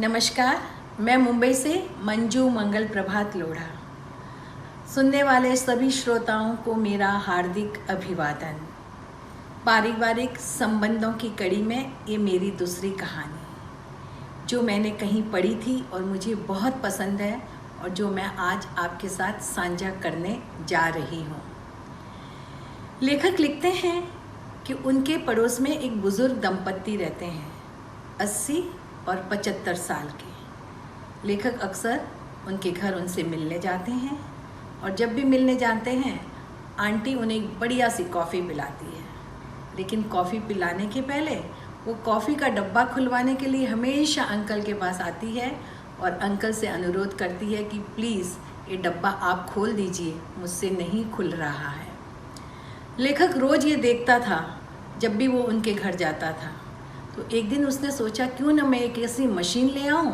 नमस्कार, मैं मुंबई से मंजू मंगल प्रभात लोढ़ा। सुनने वाले सभी श्रोताओं को मेरा हार्दिक अभिवादन। पारिवारिक संबंधों की कड़ी में ये मेरी दूसरी कहानी जो मैंने कहीं पढ़ी थी और मुझे बहुत पसंद है और जो मैं आज आपके साथ साझा करने जा रही हूँ। लेखक लिखते हैं कि उनके पड़ोस में एक बुजुर्ग दंपत्ति रहते हैं, 80 और 75 साल के। लेखक अक्सर उनके घर उनसे मिलने जाते हैं और जब भी मिलने जाते हैं आंटी उन्हें बढ़िया सी कॉफ़ी पिलाती है। लेकिन कॉफ़ी पिलाने के पहले वो कॉफ़ी का डब्बा खुलवाने के लिए हमेशा अंकल के पास आती है और अंकल से अनुरोध करती है कि प्लीज़ ये डब्बा आप खोल दीजिए, मुझसे नहीं खुल रहा है। लेखक रोज़ ये देखता था जब भी वो उनके घर जाता था। तो एक दिन उसने सोचा क्यों ना मैं एक ऐसी मशीन ले आऊं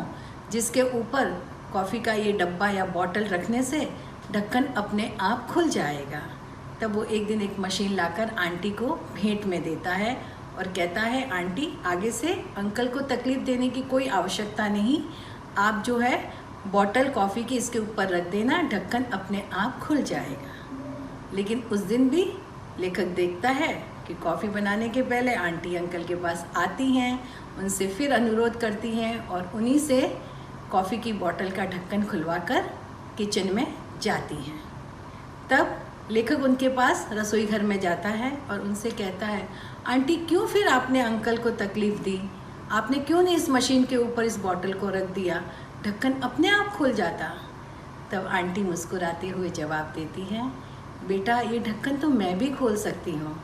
जिसके ऊपर कॉफ़ी का ये डब्बा या बॉटल रखने से ढक्कन अपने आप खुल जाएगा। तब वो एक दिन एक मशीन लाकर आंटी को भेंट में देता है और कहता है, आंटी आगे से अंकल को तकलीफ़ देने की कोई आवश्यकता नहीं, आप जो है बॉटल कॉफ़ी की इसके ऊपर रख देना, ढक्कन अपने आप खुल जाएगा। लेकिन उस दिन भी लेखक देखता है कि कॉफ़ी बनाने के पहले आंटी अंकल के पास आती हैं, उनसे फिर अनुरोध करती हैं और उन्हीं से कॉफ़ी की बोतल का ढक्कन खुलवाकर किचन में जाती हैं। तब लेखक उनके पास रसोई घर में जाता है और उनसे कहता है, आंटी क्यों फिर आपने अंकल को तकलीफ़ दी? आपने क्यों नहीं इस मशीन के ऊपर इस बोतल को रख दिया, ढक्कन अपने आप खुल जाता। तब आंटी मुस्कुराते हुए जवाब देती है, बेटा ये ढक्कन तो मैं भी खोल सकती हूँ,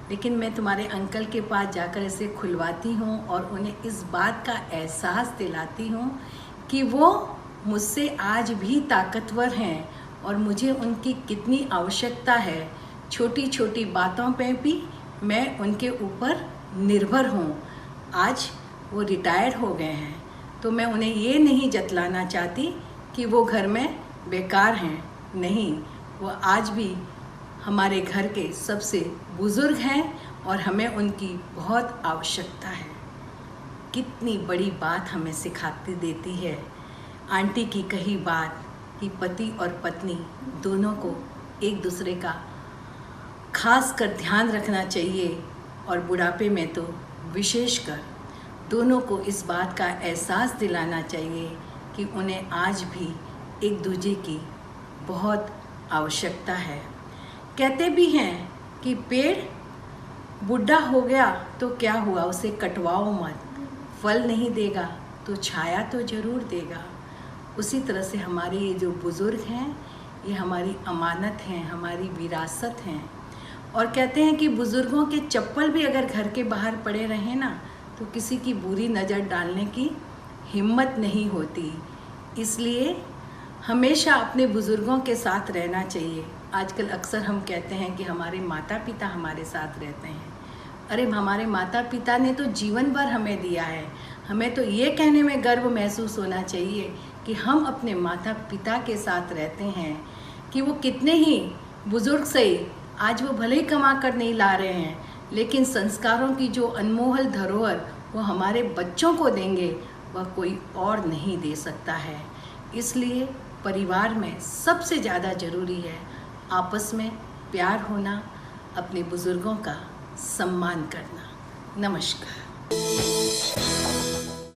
लेकिन मैं तुम्हारे अंकल के पास जाकर इसे खुलवाती हूँ और उन्हें इस बात का एहसास दिलाती हूँ कि वो मुझसे आज भी ताकतवर हैं और मुझे उनकी कितनी आवश्यकता है। छोटी छोटी बातों पे भी मैं उनके ऊपर निर्भर हूँ। आज वो रिटायर हो गए हैं तो मैं उन्हें ये नहीं जतलाना चाहती कि वो घर में बेकार हैं। नहीं, वो आज भी हमारे घर के सबसे बुज़ुर्ग हैं और हमें उनकी बहुत आवश्यकता है। कितनी बड़ी बात हमें सिखाती देती है आंटी की कही बात कि पति और पत्नी दोनों को एक दूसरे का खास कर ध्यान रखना चाहिए और बुढ़ापे में तो विशेषकर दोनों को इस बात का एहसास दिलाना चाहिए कि उन्हें आज भी एक दूसरे की बहुत आवश्यकता है। कहते भी हैं कि पेड़ बूढ़ा हो गया तो क्या हुआ, उसे कटवाओ मत, फल नहीं देगा तो छाया तो ज़रूर देगा। उसी तरह से हमारे ये जो बुज़ुर्ग हैं ये हमारी अमानत हैं, हमारी विरासत हैं। और कहते हैं कि बुज़ुर्गों के चप्पल भी अगर घर के बाहर पड़े रहें ना तो किसी की बुरी नज़र डालने की हिम्मत नहीं होती। इसलिए हमेशा अपने बुज़ुर्गों के साथ रहना चाहिए। आजकल अक्सर हम कहते हैं कि हमारे माता पिता हमारे साथ रहते हैं। अरे हमारे माता पिता ने तो जीवन भर हमें दिया है। हमें तो ये कहने में गर्व महसूस होना चाहिए कि हम अपने माता पिता के साथ रहते हैं। कि वो कितने ही बुज़ुर्ग सही, आज वो भले ही कमा कर नहीं ला रहे हैं, लेकिन संस्कारों की जो अनमोल धरोहर वो हमारे बच्चों को देंगे वह कोई और नहीं दे सकता है। इसलिए परिवार में सबसे ज़्यादा ज़रूरी है आपस में प्यार होना, अपने बुज़ुर्गों का सम्मान करना। नमस्कार।